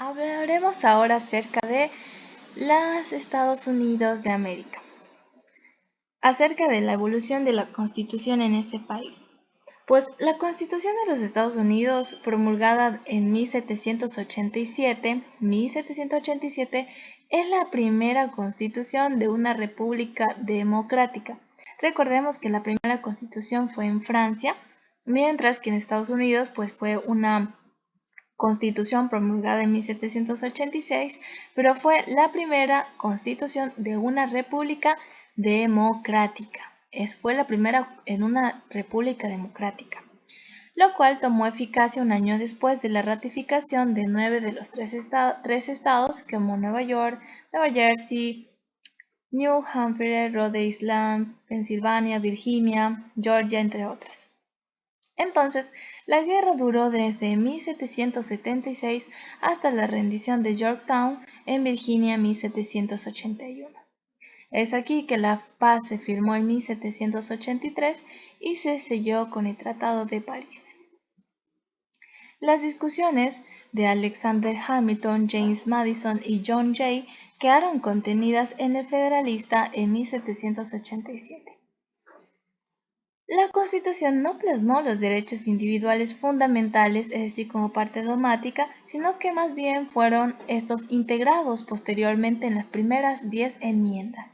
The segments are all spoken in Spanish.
Hablaremos ahora acerca de los Estados Unidos de América, acerca de la evolución de la Constitución en este país. Pues la Constitución de los Estados Unidos, promulgada en 1787, es la primera constitución de una república democrática. Recordemos que la primera constitución fue en Francia, mientras que en Estados Unidos pues fue una Constitución promulgada en 1786, pero fue la primera constitución de una república democrática. Fue la primera en una república democrática, lo cual tomó eficacia un año después de la ratificación de 9 de los 3 estados como Nueva York, Nueva Jersey, New Hampshire, Rhode Island, Pensilvania, Virginia, Georgia, entre otras. Entonces, la guerra duró desde 1776 hasta la rendición de Yorktown en Virginia en 1781. Es aquí que la paz se firmó en 1783 y se selló con el Tratado de París. Las discusiones de Alexander Hamilton, James Madison y John Jay quedaron contenidas en el Federalista en 1787. La Constitución no plasmó los derechos individuales fundamentales, es decir, como parte dogmática, sino que más bien fueron estos integrados posteriormente en las primeras 10 enmiendas.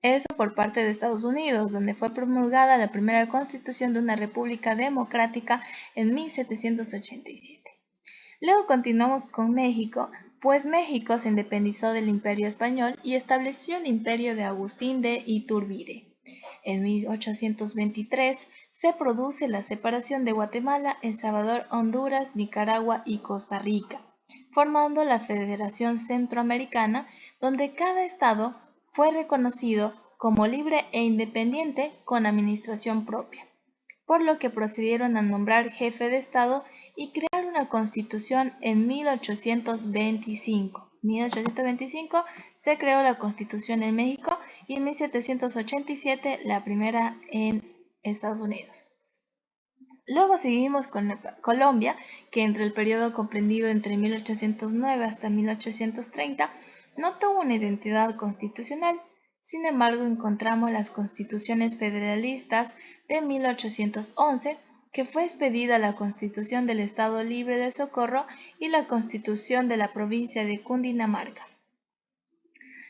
Eso por parte de Estados Unidos, donde fue promulgada la primera Constitución de una república democrática en 1787. Luego continuamos con México, pues México se independizó del Imperio Español y estableció el Imperio de Agustín de Iturbide. En 1823 se produce la separación de Guatemala, El Salvador, Honduras, Nicaragua y Costa Rica, formando la Federación Centroamericana, donde cada estado fue reconocido como libre e independiente con administración propia, por lo que procedieron a nombrar jefe de estado y crear una constitución en 1825. 1825 se creó la Constitución en México y en 1787 la primera en Estados Unidos. Luego seguimos con Colombia, que entre el periodo comprendido entre 1809 hasta 1830 no tuvo una identidad constitucional. Sin embargo, encontramos las constituciones federalistas de 1811, que fue expedida la Constitución del Estado Libre del Socorro y la Constitución de la provincia de Cundinamarca.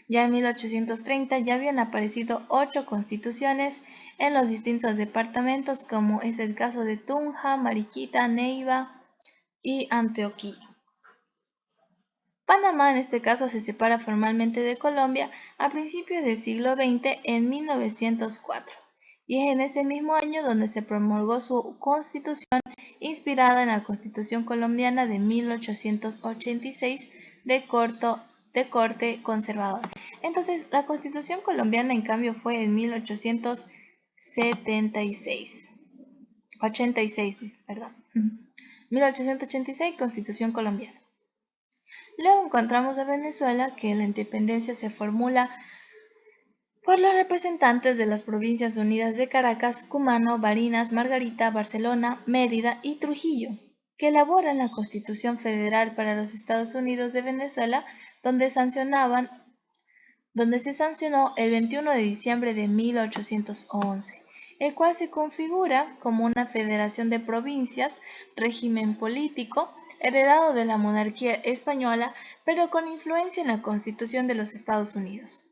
Ya en 1830 ya habían aparecido 8 constituciones en los distintos departamentos, como es el caso de Tunja, Mariquita, Neiva y Antioquia. Panamá en este caso se separa formalmente de Colombia a principios del siglo XX en 1904, y es en ese mismo año donde se promulgó su constitución inspirada en la Constitución colombiana de 1886 de corte conservador. Entonces, la Constitución colombiana en cambio fue en 1886. 1886, Constitución colombiana. Luego encontramos a Venezuela, que la independencia se formula por los representantes de las Provincias Unidas de Caracas, Cumaná, Barinas, Margarita, Barcelona, Mérida y Trujillo, que elaboran la Constitución Federal para los Estados Unidos de Venezuela, donde se sancionó el 21 de diciembre de 1811, el cual se configura como una federación de provincias, régimen político heredado de la monarquía española, pero con influencia en la Constitución de los Estados Unidos.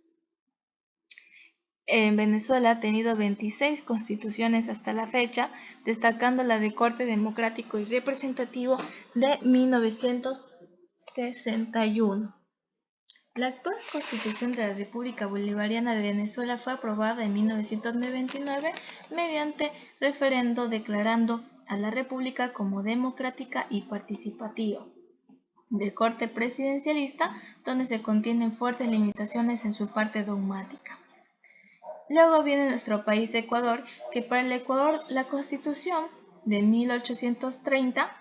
En Venezuela ha tenido 26 constituciones hasta la fecha, destacando la de corte democrático y representativo de 1961. La actual Constitución de la República Bolivariana de Venezuela fue aprobada en 1999 mediante referendo declarando a la República como democrática y participativa, de corte presidencialista, donde se contienen fuertes limitaciones en su parte dogmática. Luego viene nuestro país Ecuador, que para el Ecuador la Constitución de 1830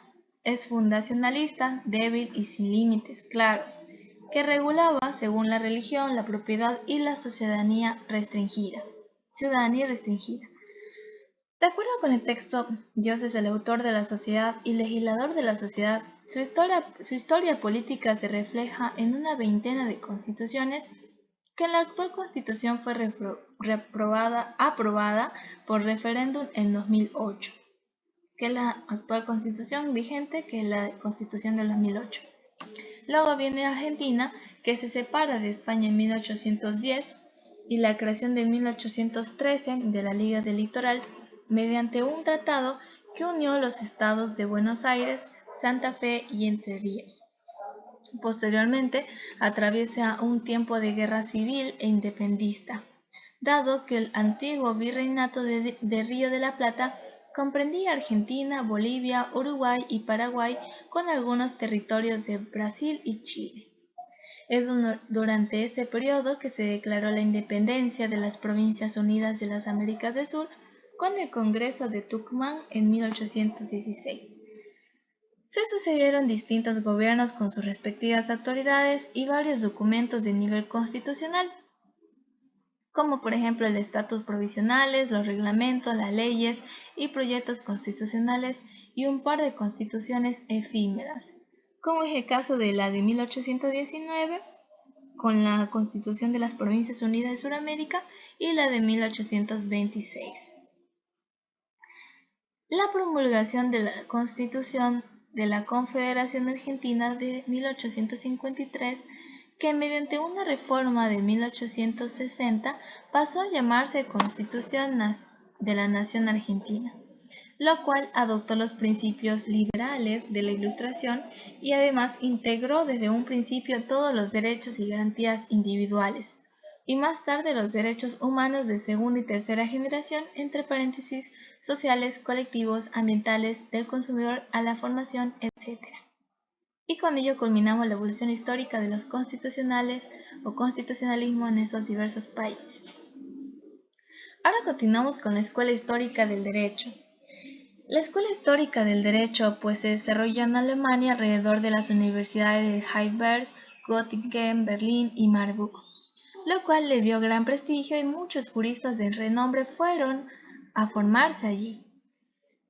es fundacionalista, débil y sin límites claros, que regulaba, según la religión, la propiedad y la ciudadanía restringida. De acuerdo con el texto, Dios es el autor de la sociedad y legislador de la sociedad. Su historia política se refleja en una veintena de constituciones que la actual constitución fue aprobada por referéndum en 2008, que es la actual constitución vigente, que es la constitución del 2008. Luego viene Argentina, que se separa de España en 1810, y la creación de 1813 de la Liga del Litoral mediante un tratado que unió los estados de Buenos Aires, Santa Fe y Entre Ríos. Posteriormente atraviesa un tiempo de guerra civil e independentista, dado que el antiguo virreinato de Río de la Plata comprendía Argentina, Bolivia, Uruguay y Paraguay, con algunos territorios de Brasil y Chile. Es durante este periodo que se declaró la independencia de las Provincias Unidas de las Américas del Sur con el Congreso de Tucumán en 1816. Se sucedieron distintos gobiernos con sus respectivas autoridades y varios documentos de nivel constitucional, como por ejemplo el estatus provisionales, los reglamentos, las leyes y proyectos constitucionales y un par de constituciones efímeras, como es el caso de la de 1819, con la Constitución de las Provincias Unidas de Sudamérica, y la de 1826. La promulgación de la Constitución de la Confederación Argentina de 1853, que mediante una reforma de 1860 pasó a llamarse Constitución de la Nación Argentina, lo cual adoptó los principios liberales de la Ilustración y además integró desde un principio todos los derechos y garantías individuales, y más tarde los derechos humanos de segunda y tercera generación, entre paréntesis, sociales, colectivos, ambientales, del consumidor a la formación, etc. Y con ello culminamos la evolución histórica de los constitucionales o constitucionalismo en esos diversos países. Ahora continuamos con la Escuela Histórica del Derecho. La Escuela Histórica del Derecho pues se desarrolló en Alemania alrededor de las universidades de Heidelberg, Göttingen, Berlín y Marburg, lo cual le dio gran prestigio y muchos juristas de renombre fueron a formarse allí.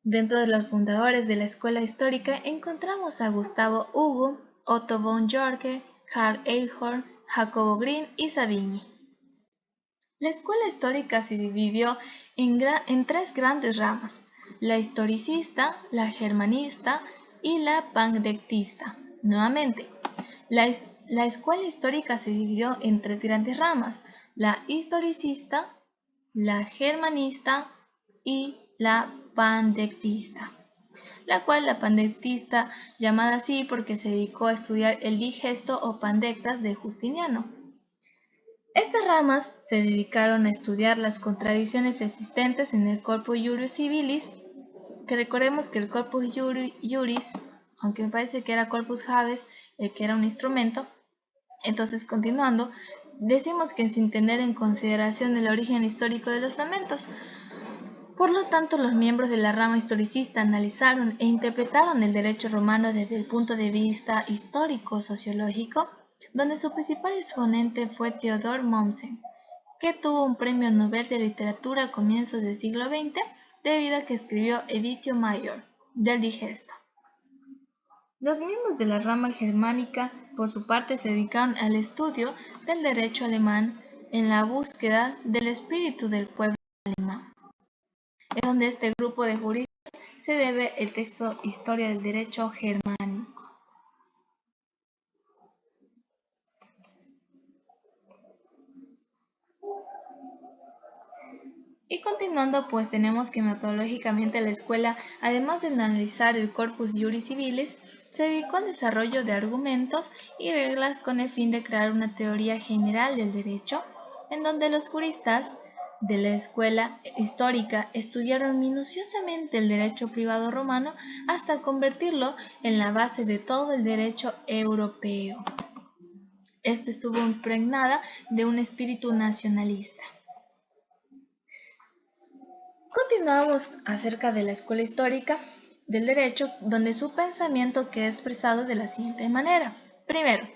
Dentro de los fundadores de la escuela histórica encontramos a Gustavo Hugo, Otto von Jorke, Karl Eichhorn, Jacobo Green y Savigny. La escuela histórica se dividió en tres grandes ramas: la historicista, la germanista y la pandectista. Nuevamente, la escuela histórica se dividió en tres grandes ramas: la historicista, la germanista y la pandectista, la cual la pandectista, llamada así porque se dedicó a estudiar el digesto o pandectas de Justiniano. Estas ramas se dedicaron a estudiar las contradicciones existentes en el Corpus Juris Civilis, que recordemos que el Corpus Juris, aunque me parece que era Corpus Habeas, el que era un instrumento, entonces continuando, decimos que sin tener en consideración el origen histórico de los fragmentos. Por lo tanto, los miembros de la rama historicista analizaron e interpretaron el derecho romano desde el punto de vista histórico-sociológico, donde su principal exponente fue Theodor Mommsen, que tuvo un premio Nobel de Literatura a comienzos del siglo XX debido a que escribió Editio Major, del digesto. Los miembros de la rama germánica, por su parte, se dedicaron al estudio del derecho alemán en la búsqueda del espíritu del pueblo alemán. Es donde este grupo de juristas se debe el texto Historia del Derecho Germánico. Y continuando, pues tenemos que metodológicamente la escuela, además de analizar el Corpus Juris Civilis, se dedicó al desarrollo de argumentos y reglas con el fin de crear una teoría general del derecho, en donde los juristas de la escuela histórica estudiaron minuciosamente el derecho privado romano hasta convertirlo en la base de todo el derecho europeo. Esto estuvo impregnada de un espíritu nacionalista. Continuamos acerca de la escuela histórica del derecho, donde su pensamiento queda expresado de la siguiente manera. Primero,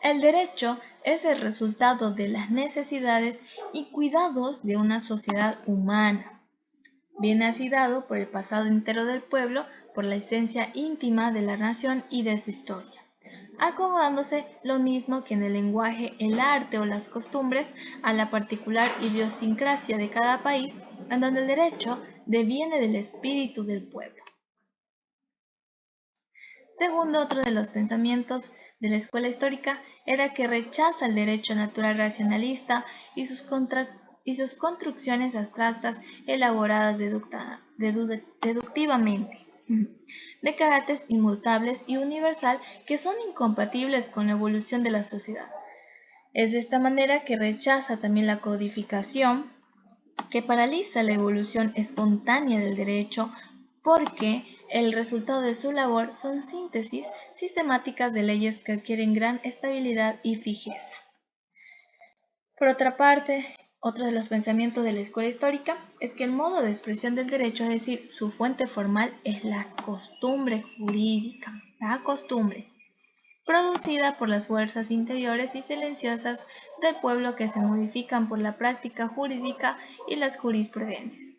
el derecho es el resultado de las necesidades y cuidados de una sociedad humana. Viene así dado por el pasado entero del pueblo, por la esencia íntima de la nación y de su historia, acomodándose lo mismo que en el lenguaje, el arte o las costumbres a la particular idiosincrasia de cada país, en donde el derecho deviene del espíritu del pueblo. Segundo, otro de los pensamientos de la escuela histórica era que rechaza el derecho natural racionalista y sus construcciones abstractas elaboradas deductivamente, de carácter inmutables y universal que son incompatibles con la evolución de la sociedad. Es de esta manera que rechaza también la codificación, que paraliza la evolución espontánea del derecho, porque el resultado de su labor son síntesis sistemáticas de leyes que adquieren gran estabilidad y fijeza. Por otra parte, otro de los pensamientos de la escuela histórica es que el modo de expresión del derecho, es decir, su fuente formal, es la costumbre jurídica, la costumbre, producida por las fuerzas interiores y silenciosas del pueblo que se modifican por la práctica jurídica y las jurisprudencias.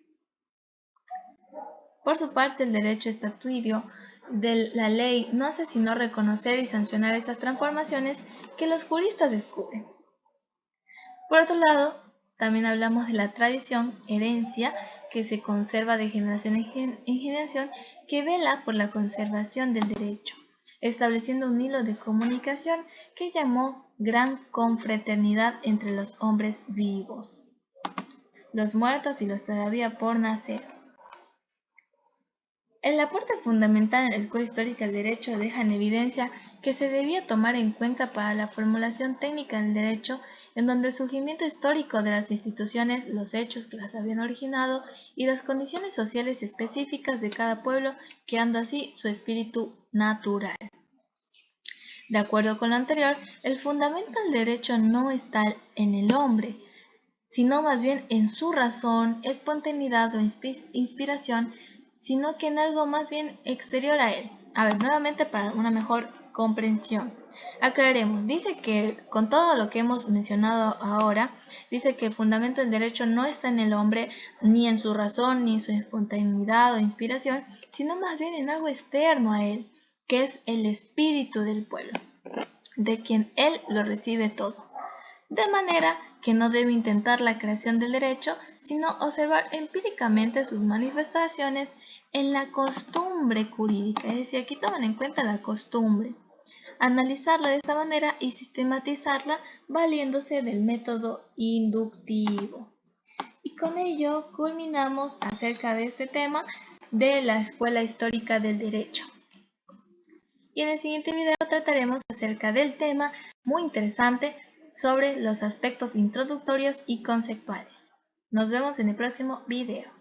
Por su parte, el derecho estatuido de la ley no hace sino reconocer y sancionar esas transformaciones que los juristas descubren. Por otro lado, también hablamos de la tradición, herencia, que se conserva de generación en generación, que vela por la conservación del derecho, estableciendo un hilo de comunicación que llamó gran confraternidad entre los hombres vivos, los muertos y los todavía por nacer. El aporte fundamental en la escuela histórica del derecho deja en evidencia que se debía tomar en cuenta para la formulación técnica del derecho, en donde el surgimiento histórico de las instituciones, los hechos que las habían originado y las condiciones sociales específicas de cada pueblo, quedando así su espíritu natural. De acuerdo con lo anterior, el fundamento del derecho no está en el hombre, sino más bien en su razón, espontaneidad o inspiración, sino que en algo más bien exterior a él. A ver, nuevamente para una mejor comprensión. Aclaremos, dice que con todo lo que hemos mencionado ahora, dice que el fundamento del derecho no está en el hombre, ni en su razón, ni en su espontaneidad o inspiración, sino más bien en algo externo a él, que es el espíritu del pueblo, de quien él lo recibe todo. De manera que no debe intentar la creación del derecho, sino observar empíricamente sus manifestaciones en la costumbre jurídica. Es decir, aquí toman en cuenta la costumbre, analizarla de esta manera y sistematizarla valiéndose del método inductivo. Y con ello culminamos acerca de este tema de la escuela histórica del derecho. Y en el siguiente video trataremos acerca del tema muy interesante sobre los aspectos introductorios y conceptuales. Nos vemos en el próximo video.